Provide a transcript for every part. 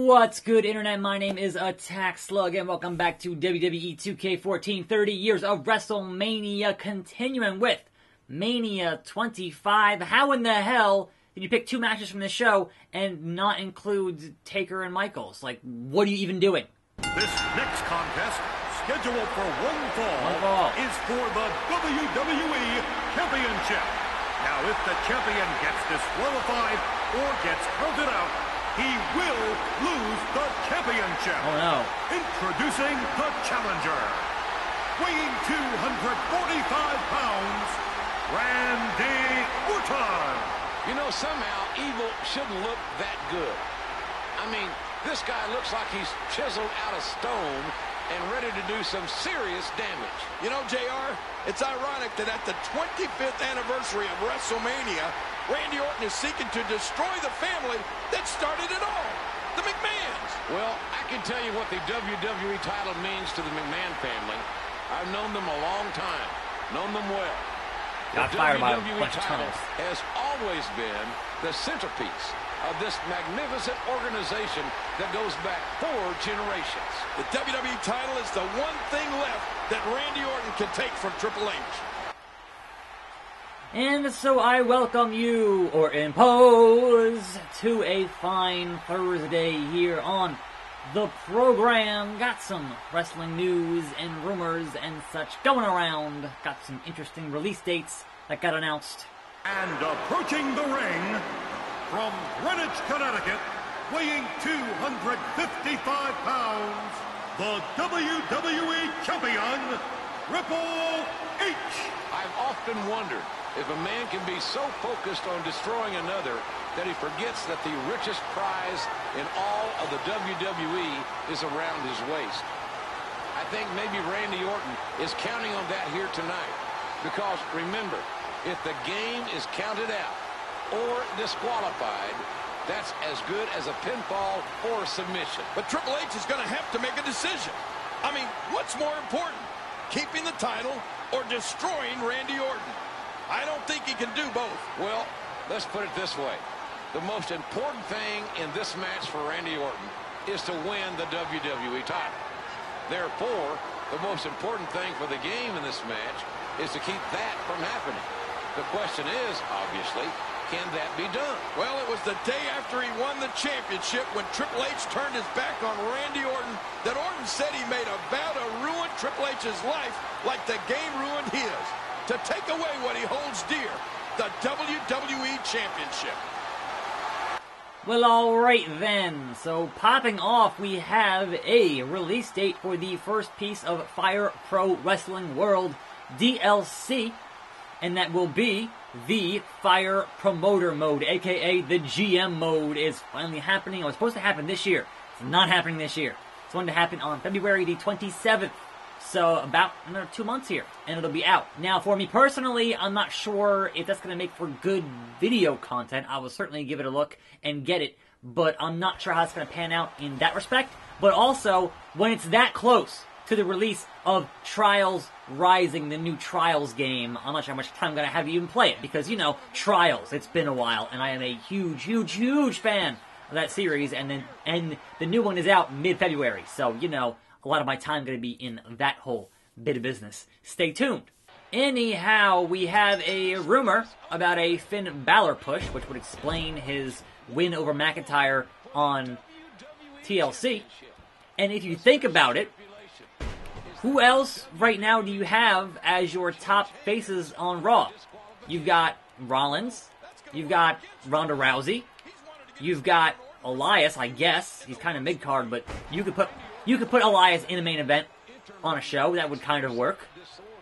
What's good, Internet? My name is attackslug, and welcome back to WWE 2K14 30 Years of WrestleMania, continuing with Mania 25. How in the hell did you pick two matches from the show and not include Taker and Michaels? Like, what are you even doing? This next contest, scheduled for one fall, is for the WWE Championship. Now, if the champion gets disqualified or gets counted out, he will lose the championship. Oh, no. Introducing the challenger. Weighing 245 pounds, Randy Orton. You know, somehow evil shouldn't look that good. I mean, this guy looks like he's chiseled out of stone and ready to do some serious damage. You know, JR, it's ironic that at the 25th anniversary of WrestleMania, Randy Orton is seeking to destroy the family that started it all, the McMahons. Well, I can tell you what the WWE title means to the McMahon family. I've known them a long time, known them well. Got the fired by a WWE bunch of title tunnels. has always been the centerpiece of this magnificent organization that goes back 4 generations. The WWE title is the one thing left that Randy Orton can take from Triple H. And so I welcome you, or impose, to a fine Thursday here on the program. Got some wrestling news and rumors and such going around. Got some interesting release dates that got announced. And approaching the ring, from Greenwich, Connecticut, weighing 255 pounds, the WWE Champion, Triple H. I've often wondered if a man can be so focused on destroying another that he forgets that the richest prize in all of the WWE is around his waist. I think maybe Randy Orton is counting on that here tonight. Because remember, if the game is counted out or disqualified, that's as good as a pinfall or submission. But Triple H is going to have to make a decision. I mean, what's more important? Keeping the title or destroying Randy Orton? I don't think he can do both. Well, let's put it this way. The most important thing in this match for Randy Orton is to win the WWE title. Therefore, the most important thing for the game in this match is to keep that from happening. The question is, obviously, can that be done? Well, it was the day after he won the championship when Triple H turned his back on Randy Orton that Orton said he made a vow to ruin Triple H's life like the game ruined his. To take away what he holds dear, the WWE Championship. Well, alright then. So, popping off, we have a release date for the first piece of Fire Pro Wrestling World DLC, and that will be the Fire Promoter Mode, aka the GM mode, is finally happening. It was supposed to happen this year. It's not happening this year. It's going to happen on February the 27th. So, about another 2 months here, and it'll be out. Now, for me personally, I'm not sure if that's going to make for good video content. I will certainly give it a look and get it, but I'm not sure how it's going to pan out in that respect. But also, when it's that close to the release of Trials Rising, the new Trials game, I'm not sure how much time I'm going to have to even play it, because, you know, Trials, it's been a while, and I am a huge fan of that series, and the new one is out mid-February, so, you know, a lot of my time going to be in that whole bit of business. Stay tuned. Anyhow, we have a rumor about a Finn Balor push, which would explain his win over McIntyre on TLC. And if you think about it, who else right now do you have as your top faces on Raw? You've got Rollins, you've got Ronda Rousey, you've got Elias, I guess. He's kind of mid-card, but you could put Elias in a main event on a show. That would kind of work.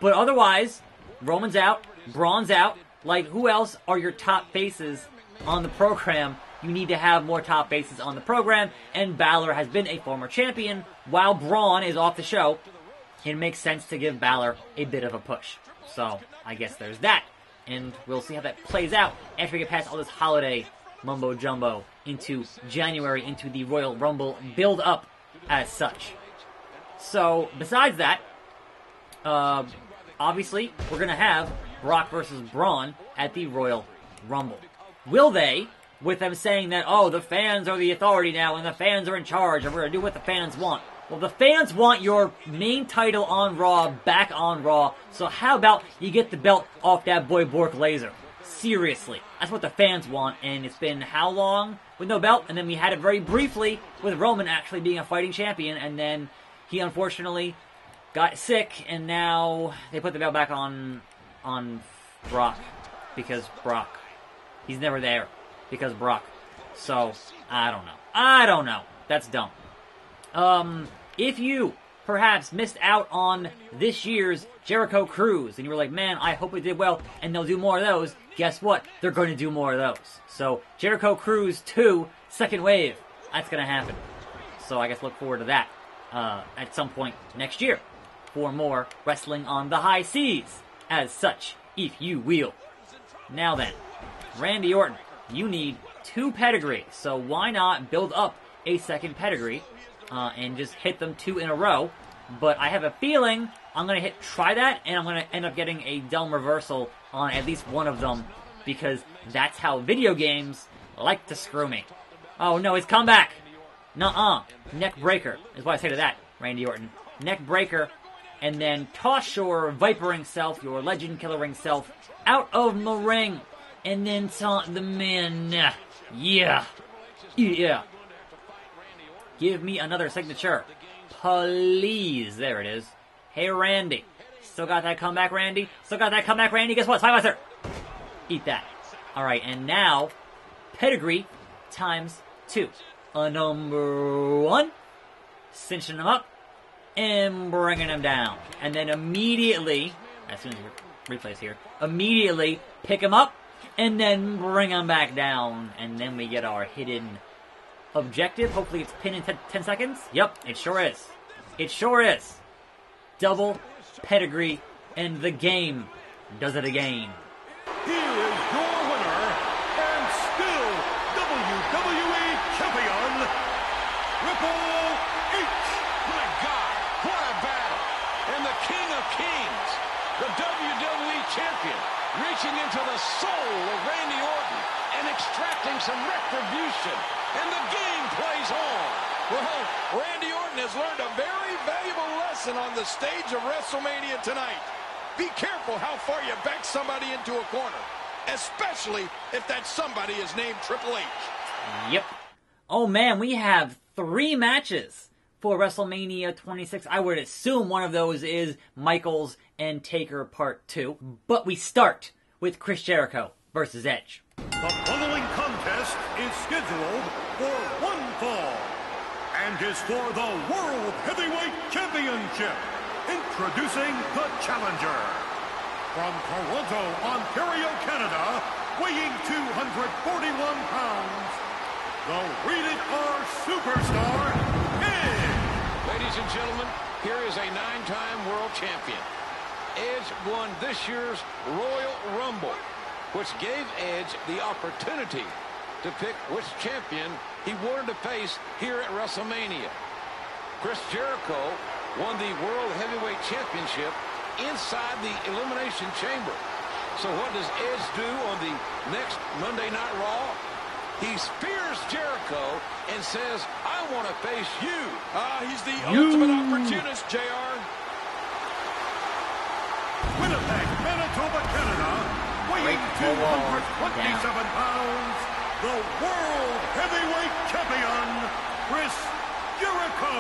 But otherwise, Roman's out, Braun's out. Like, who else are your top faces on the program? You need to have more top faces on the program. And Balor has been a former champion, while Braun is off the show. It makes sense to give Balor a bit of a push. So, I guess there's that. And we'll see how that plays out after we get past all this holiday mumbo-jumbo into January, into the Royal Rumble build-up as such. So, besides that, obviously, we're going to have Brock versus Braun at the Royal Rumble. Will they with them saying that, oh, the fans are the authority now, and the fans are in charge, and we're going to do what the fans want. Well, the fans want your main title on Raw back on Raw, so how about you get the belt off that boy Bork Laser? Seriously. That's what the fans want, and it's been how long with no belt? And then we had it very briefly with Roman actually being a fighting champion, and then he unfortunately got sick, and now they put the belt back on Brock, because Brock. He's never there, because Brock. So, I don't know. That's dumb. If you perhaps missed out on this year's Jericho Cruise, and you were like, man, I hope it did well, and they'll do more of those, guess what? They're going to do more of those. So, Jericho Cruise 2, Second Wave, that's going to happen. So, I guess look forward to that at some point next year for more Wrestling on the High Seas, as such, if you will. Now then, Randy Orton, you need 2 pedigrees, so why not build up a second pedigree and just hit them 2 in a row? But I have a feeling I'm going to try that, and I'm going to end up getting a dumb reversal on at least one of them, because that's how video games like to screw me. Oh no, his comeback! Nuh-uh. Neck breaker is what I say to that, Randy Orton. Neck breaker, and then toss your vipering self, your legend killering self, out of the ring, and then taunt the man. Yeah. Give me another signature. Please. There it is. Hey, Randy. Still got that comeback, Randy? Still got that comeback, Randy? Guess what? Spider. Eat that. Alright, and now, pedigree times 2. Number 1. Cinching him up. And bringing him down. And then immediately, as soon as we replace here, immediately pick him up. And then bring him back down. And then we get our hidden objective. Hopefully it's pinned in 10 seconds. Yep, it sure is. It sure is. Double pedigree, and the game does it again. Here is your winner, and still WWE Champion, Triple H. My God, what a battle. And the King of Kings, the WWE Champion, reaching into the soul of Randy Orton and extracting some retribution. And the game plays on. Well, Randy Orton has learned a very valuable lesson on the stage of WrestleMania tonight. Be careful how far you back somebody into a corner, especially if that somebody is named Triple H. Yep. Oh man, we have 3 matches for WrestleMania 26. I would assume one of those is Michaels and Taker Part 2. But we start with Chris Jericho versus Edge. The following contest is scheduled for one fall and is for the World Heavyweight Championship. Introducing the challenger. From Toronto, Ontario, Canada, weighing 241 pounds, the Rated R Superstar, Edge. Ladies and gentlemen, here is a 9-time world champion. Edge won this year's Royal Rumble, which gave Edge the opportunity to pick which champion he wanted to face here at WrestleMania. Chris Jericho won the World Heavyweight Championship inside the Elimination Chamber. So what does Edge do on the next Monday Night Raw? He spears Jericho and says, I want to face you. He's the ultimate opportunist, JR. Winnipeg, Manitoba, Canada, weighing 227 pounds, the World Heavyweight Champion, Chris Jericho.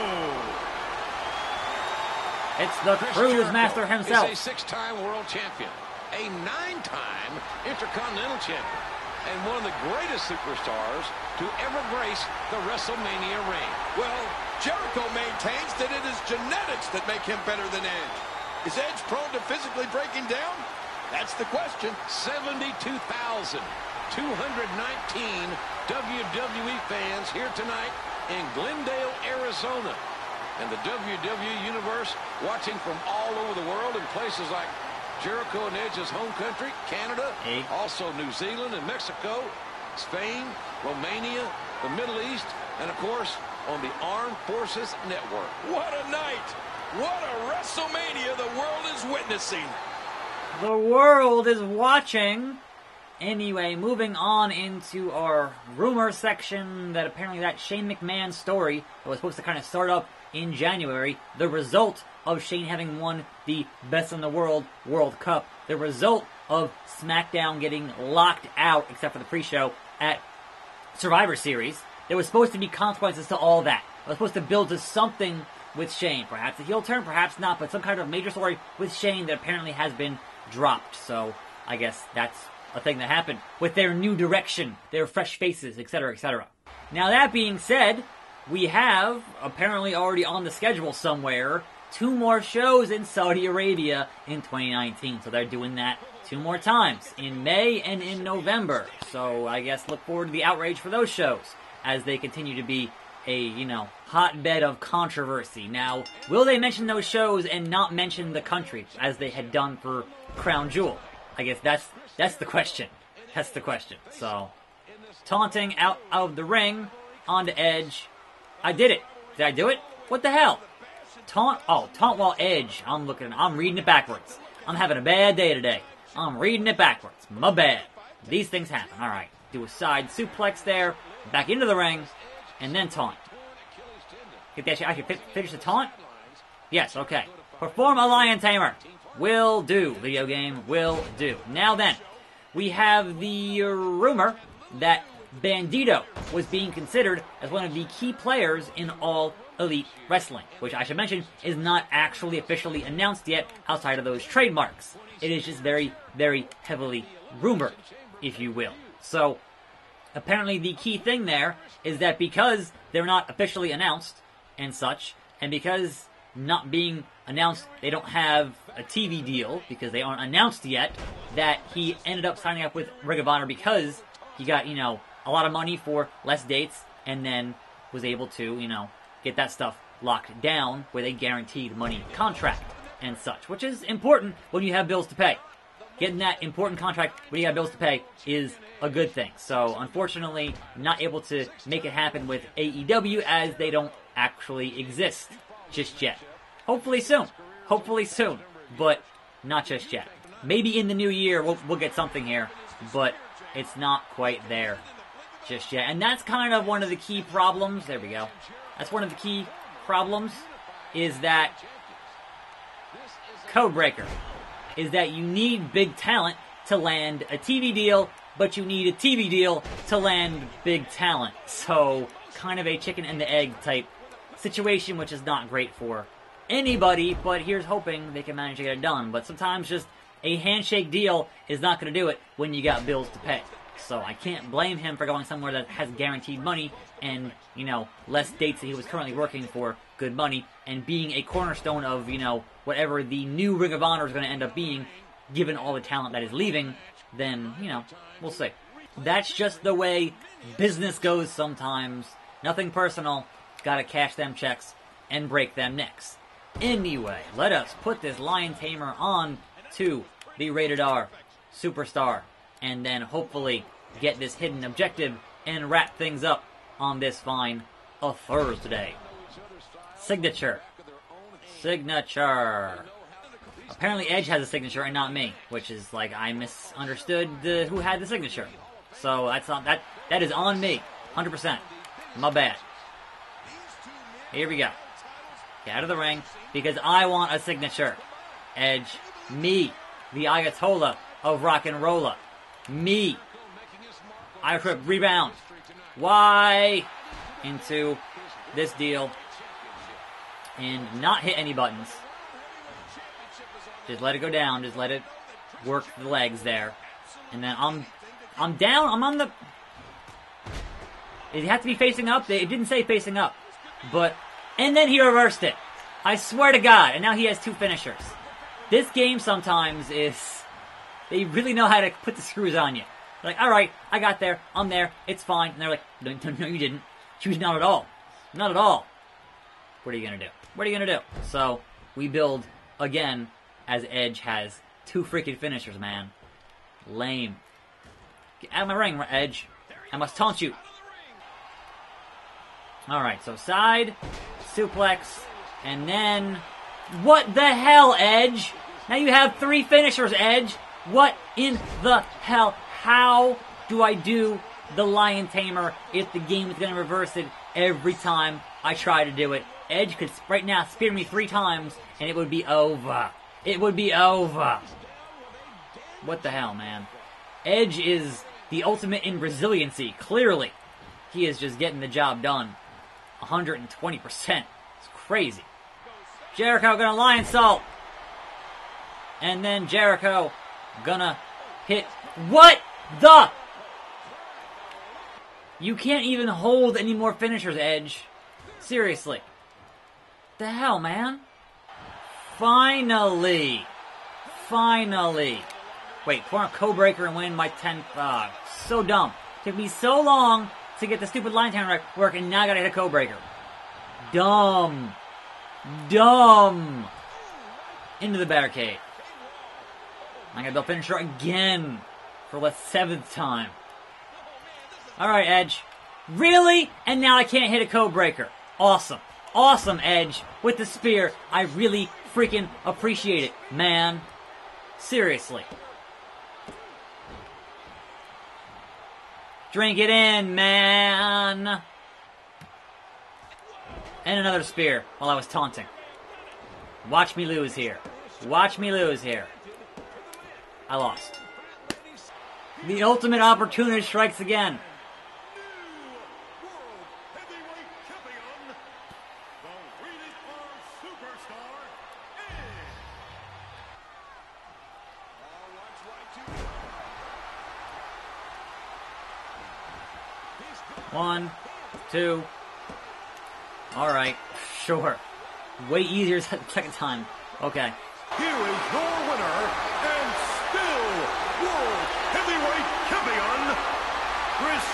It's the Cruise Master himself. He's a 6-time world champion, a 9-time Intercontinental champion, and one of the greatest superstars to ever grace the WrestleMania ring. Well, Jericho maintains that it is genetics that make him better than Edge. Is Edge prone to physically breaking down? That's the question. 72,219 WWE fans here tonight in Glendale, Arizona. And the WWE Universe watching from all over the world in places like Jericho and Edge's home country, Canada, also New Zealand and Mexico, Spain, Romania, the Middle East, and of course on the Armed Forces Network. What a night! What a WrestleMania the world is witnessing. The world is watching, Anyway, moving on into our rumor section, that apparently that Shane McMahon story that was supposed to kind of start up in January, the result of Shane having won the Best in the World World Cup, the result of SmackDown getting locked out, except for the pre-show, at Survivor Series, there was supposed to be consequences to all that. It was supposed to build to something with Shane. Perhaps a heel turn, perhaps not, but some kind of major story with Shane that apparently has been dropped. So I guess that's a thing that happened with their new direction, their fresh faces, etc., etc. Now that being said, we have, apparently already on the schedule somewhere, 2 more shows in Saudi Arabia in 2019. So they're doing that 2 more times, in May and in November. So I guess look forward to the outrage for those shows, as they continue to be a, hotbed of controversy. Now, will they mention those shows and not mention the country, as they had done for Crown Jewel? I guess that's the question. That's the question. So, taunting out of the ring, onto Edge. I did it. Did I do it? What the hell? Taunt while Edge. I'm reading it backwards. I'm having a bad day today. I'm reading it backwards. My bad. These things happen. Alright. Do a side suplex there. Back into the ring. And then taunt. I should finish the taunt? Yes, okay. Perform a Lion Tamer. Will do. Video game will do. Now then, we have the rumor that Bandito was being considered as one of the key players in All Elite Wrestling, which I should mention is not actually officially announced yet outside of those trademarks. It is just very, very heavily rumored, if you will. So, apparently the key thing there is that because they're not officially announced and such, and because not being announced, they don't have a TV deal because they aren't announced yet, that he ended up signing up with Ring of Honor because he got, a lot of money for less dates, and then was able to, get that stuff locked down with a guaranteed money contract and such, which is important when you have bills to pay. Getting that important contract when you have bills to pay is a good thing. So, unfortunately, not able to make it happen with AEW as they don't actually exist just yet. Hopefully soon. Hopefully soon. But not just yet. Maybe in the new year we'll get something here, but it's not quite there just yet. And that's kind of one of the key problems. There we go. That's one of the key problems, is that Codebreaker, is that you need big talent to land a TV deal, but you need a TV deal to land big talent. So, kind of a chicken and the egg type situation, which is not great for anybody, but here's hoping they can manage to get it done. But sometimes just a handshake deal is not going to do it when you got bills to pay. So I can't blame him for going somewhere that has guaranteed money and, less dates that he was currently working for good money, and being a cornerstone of, whatever the new Ring of Honor is going to end up being, given all the talent that is leaving, then, we'll see. That's just the way business goes sometimes. Nothing personal. Gotta cash them checks and break them necks. Anyway, let us put this Lion Tamer on to the Rated R Superstar, and then hopefully get this hidden objective and wrap things up on this fine Thursday. Signature. Apparently Edge has a signature and not me, which is like I misunderstood who had the signature. So that's on that is on me, 100%. My bad. Here we go. Get out of the ring because I want a signature. Edge, me, the Ayatollah of rock and rolla. Me. Irish Whip rebound. Why? Into this deal. And not hit any buttons. Just let it go down. Just let it work the legs there. And then I'm down. I'm on the... It had to be facing up. It didn't say facing up. But... And then he reversed it. I swear to God. And now he has 2 finishers. This game sometimes is... They really know how to put the screws on you. They're like, alright, I got there. I'm there. It's fine. And they're like, no, you didn't. She was not at all. Not at all. What are you going to do? What are you going to do? So, we build again as Edge has 2 freaking finishers, man. Lame. Get out of my ring, Edge. I must taunt you. Alright, so side, suplex, and then... What the hell, Edge? Now you have 3 finishers, Edge. What in the hell How do I do the Lion Tamer if the game is going to reverse it every time I try to do it? Edge could right now spear me 3 times and it would be over. It would be over. What the hell, man? Edge is the ultimate in resiliency, clearly. He is just getting the job done. 120%. It's crazy. Jericho gonna lion salt. And then Jericho gonna hit. What the? You can't even hold any more finishers, Edge. Seriously. The hell, man? Finally. Finally. Wait, pour a Codebreaker and win my 10th. So dumb. Took me so long to get the stupid line time work, and now I gotta hit a Codebreaker. Dumb. Dumb. Into the barricade. I got the finisher again for the 7th time. Alright, Edge. Really? And now I can't hit a Codebreaker. Awesome. Awesome, Edge. With the spear. I really freaking appreciate it, man. Seriously. Drink it in, man. And another spear while I was taunting. Watch me lose here. Watch me lose here. I lost. The ultimate opportunist strikes again. One, two. Alright, sure. Way easier the second time. Okay. Here is your winner, and still World Heavyweight Champion, Chris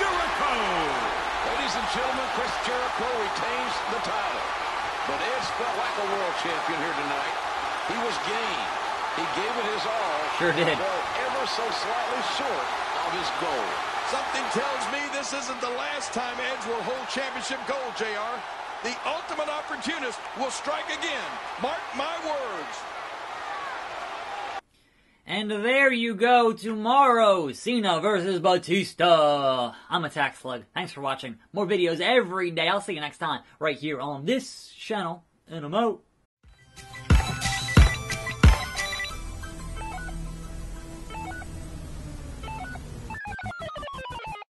Jericho. Ladies and gentlemen, Chris Jericho retains the title. But Edge felt like a world champion here tonight. He was game. He gave it his all. Sure did. Fell ever so slightly short of his goal. Something tells me this isn't the last time Edge will hold championship gold, JR. The ultimate opportunist will strike again. Mark my words. And there you go, tomorrow, Cena versus Batista. I'm attackslug. Thanks for watching. More videos every day. I'll see you next time, right here on this channel. And I'm out.